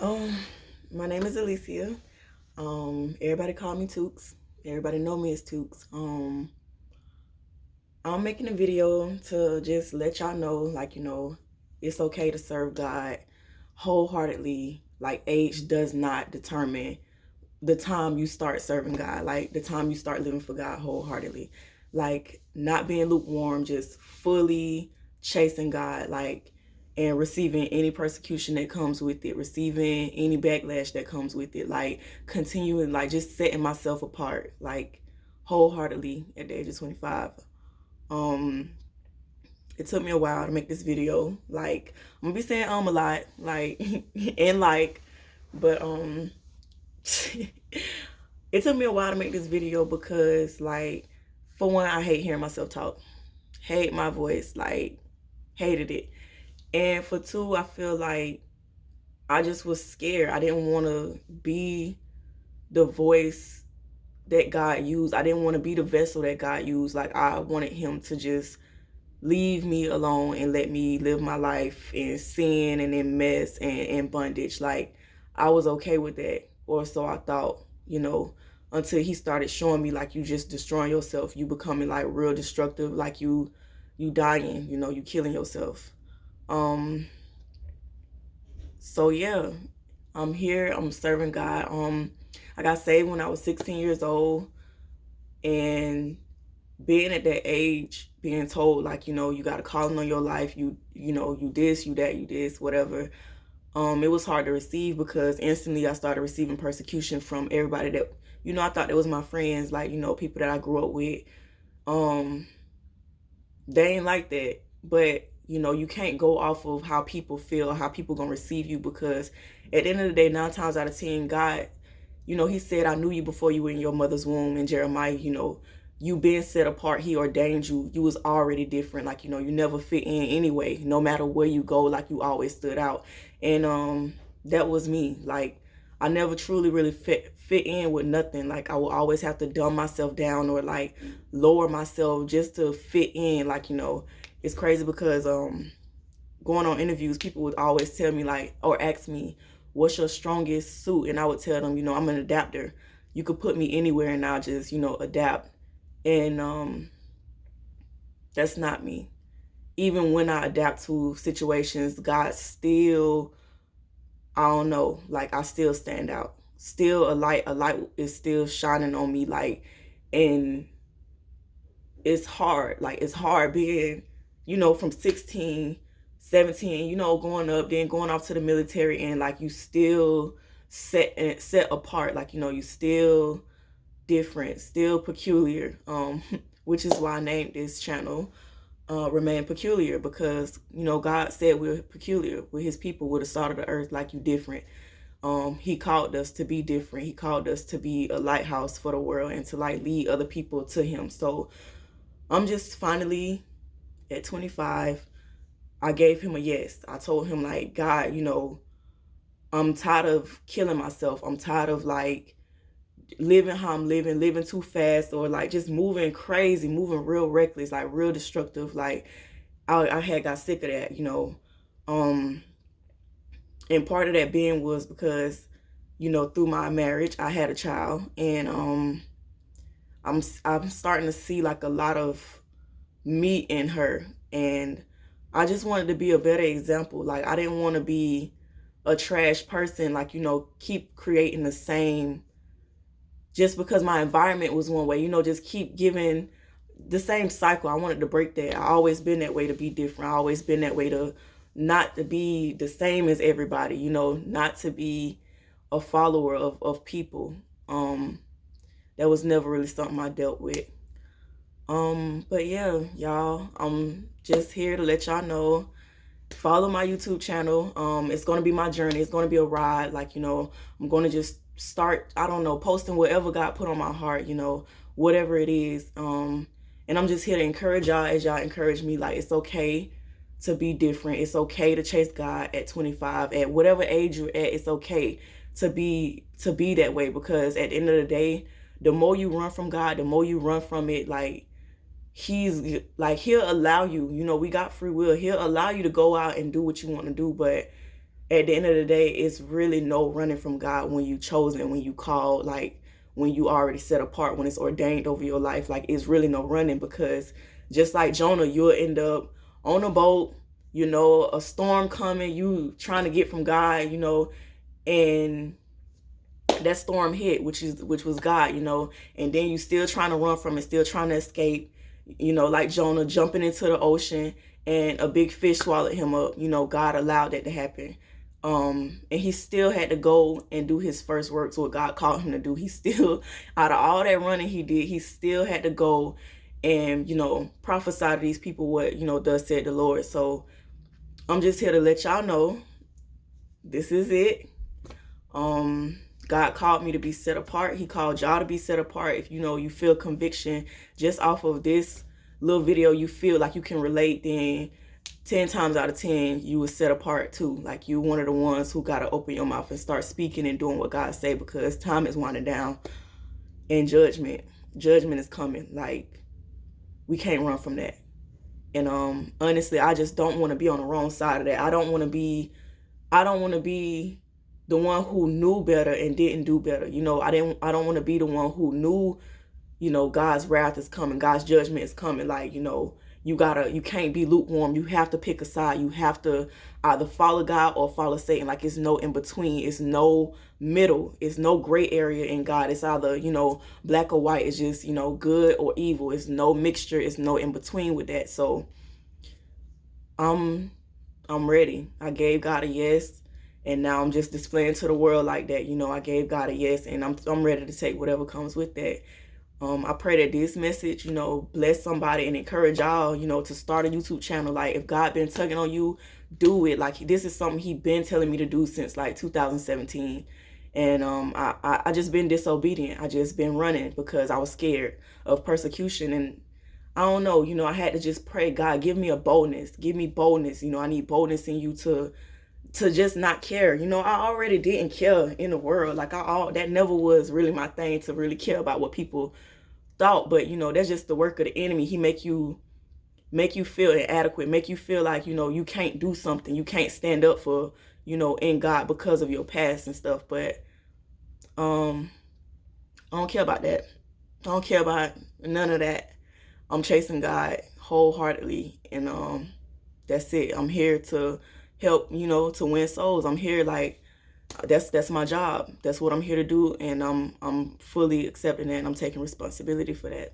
Um, my name is Alicia. Everybody call me Tooks. Everybody know me as Tooks. I'm making a video to just let y'all know, it's okay to serve God wholeheartedly. Like, age does not determine the time you start serving God, like the time you start living for God wholeheartedly. Like, not being lukewarm, just fully chasing God, and receiving any persecution that comes with it, receiving any backlash that comes with it, like continuing, like just setting myself apart, like wholeheartedly at the age of 25. Um, it took me a while to make this video. Like, I'm gonna be saying a lot, like and but it took me a while to make this video because, like, for one, I hate hearing myself talk, hate my voice, like, hated it. And for two, I feel like I just was scared. I didn't want to be the voice that God used. I didn't want to be the vessel that God used. Like, I wanted Him to just leave me alone and let me live my life in sin and in mess and in bondage. Like, I was okay with that, or so I thought, until He started showing me, like, you just destroying yourself, you becoming like real destructive, like you dying, you killing yourself. um so yeah, I'm here, I'm serving God. I got saved when I was 16 years old, and being at that age, being told, like, you got a calling on your life, you this, you that, you this, whatever. It was hard to receive because instantly I started receiving persecution from everybody that, I thought that was my friends, like, people that I grew up with. um they ain't like that. But you can't go off of how people feel, how people gonna receive you, because at the end of the day, 9 times out of 10, God, He said, I knew you before you were in your mother's womb. In Jeremiah, you been set apart. He ordained you. You was already different. Like, you never fit in anyway. No matter where you go, like, you always stood out. And that was me. Like, I never truly really fit in with nothing. Like, I will always have to dumb myself down or like lower myself just to fit in. Like, it's crazy because going on interviews, people would always tell me, like, or ask me, what's your strongest suit? And I would tell them, I'm an adapter. You could put me anywhere and I'll just, adapt. And that's not me. Even when I adapt to situations, God still, I don't know, like, I still stand out. Still a light is still shining on me, like, and it's hard. Like, it's hard being, from 16, 17, going up, then going off to the military, and like, you still set apart. Like, you still different, still peculiar. Which is why I named this channel Remain Peculiar, because God said we're peculiar, we're His people, we're the salt of the earth. Like, you different. He called us to be different. He called us to be a lighthouse for the world and to, like, lead other people to Him. So I'm just finally at 25. I gave Him a yes. I told Him, like, God, I'm tired of killing myself. I'm tired of, like, living how I'm living too fast, or like just moving crazy, moving real reckless, like real destructive. Like, I had got sick of that. Um, and part of that being was because, through my marriage, I had a child, and I'm starting to see, like, a lot of me in her, and I just wanted to be a better example. Like, I didn't want to be a trash person, like, keep creating the same, just because my environment was one way, just keep giving the same cycle. I wanted to break that. I always been that way, to be different. I always been that way, to not to be the same as everybody, not to be a follower of people. That was never really something I dealt with. But yeah, y'all, I'm just here to let y'all know, follow my YouTube channel. It's gonna be my journey. It's gonna be a ride. Like, I'm gonna just start, I don't know, posting whatever God put on my heart, whatever it is. And I'm just here to encourage y'all as y'all encourage me. Like, it's okay to be different. It's okay to chase God at 25. At whatever age you're at, it's okay to be that way, because at the end of the day, the more you run from God, the more you run from it. Like, He'll allow you, we got free will. He'll allow you to go out and do what you want to do, but at the end of the day, it's really no running from God when you chosen, when you called, like when you already set apart, when it's ordained over your life. Like, it's really no running, because just like Jonah, you'll end up on a boat, you know, a storm coming, you trying to get from God, you know, and that storm hit, which was God, you know, and then you still trying to run from it, still trying to escape, you know, like Jonah jumping into the ocean and a big fish swallowed him up. You know, God allowed that to happen. And he still had to go and do his first works, what God called him to do. He still, out of all that running he did, he still had to go and, you know, prophesy to these people what, you know, thus said the Lord. So I'm just here to let y'all know this is it. God called me to be set apart. He called y'all to be set apart. If you know you feel conviction just off of this little video, you feel like you can relate, then 10 times out of 10 you was set apart too. Like, you one of the ones who got to open your mouth and start speaking and doing what God say, because time is winding down and judgment is coming. Like, we can't run from that. And honestly, I just don't want to be on the wrong side of that. I don't want to be the one who knew better and didn't do better. You know, I don't want to be the one who knew, you know, God's wrath is coming, God's judgment is coming. Like, you know, you can't be lukewarm. You have to pick a side. You have to either follow God or follow Satan. Like, it's no in between. It's no middle. It's no gray area in God. It's either, you know, black or white. It's just, you know, good or evil. It's no mixture. It's no in between with that. So I'm ready. I gave God a yes, and now I'm just displaying to the world like that. You know, I gave God a yes, and I'm ready to take whatever comes with that. I pray that this message, you know, bless somebody and encourage y'all, you know, to start a YouTube channel. Like, if God been tugging on you, do it. Like, this is something he been telling me to do since like 2017. And I just been disobedient. I just been running because I was scared of persecution. And I don't know, you know, I had to just pray, God, give me a boldness. Give me boldness. You know, I need boldness in you to just not care. You know, I already didn't care in the world. Like, that never was really my thing, to really care about what people thought. But, you know, that's just the work of the enemy. He make you feel inadequate, make you feel like, you know, you can't do something, you can't stand up for, you know, in God because of your past and stuff. But I don't care about that. I don't care about none of that. I'm chasing God wholeheartedly, and that's it. I'm here to help, you know, to win souls. I'm here, like, that's my job. That's what I'm here to do, and I'm fully accepting that, and I'm taking responsibility for that.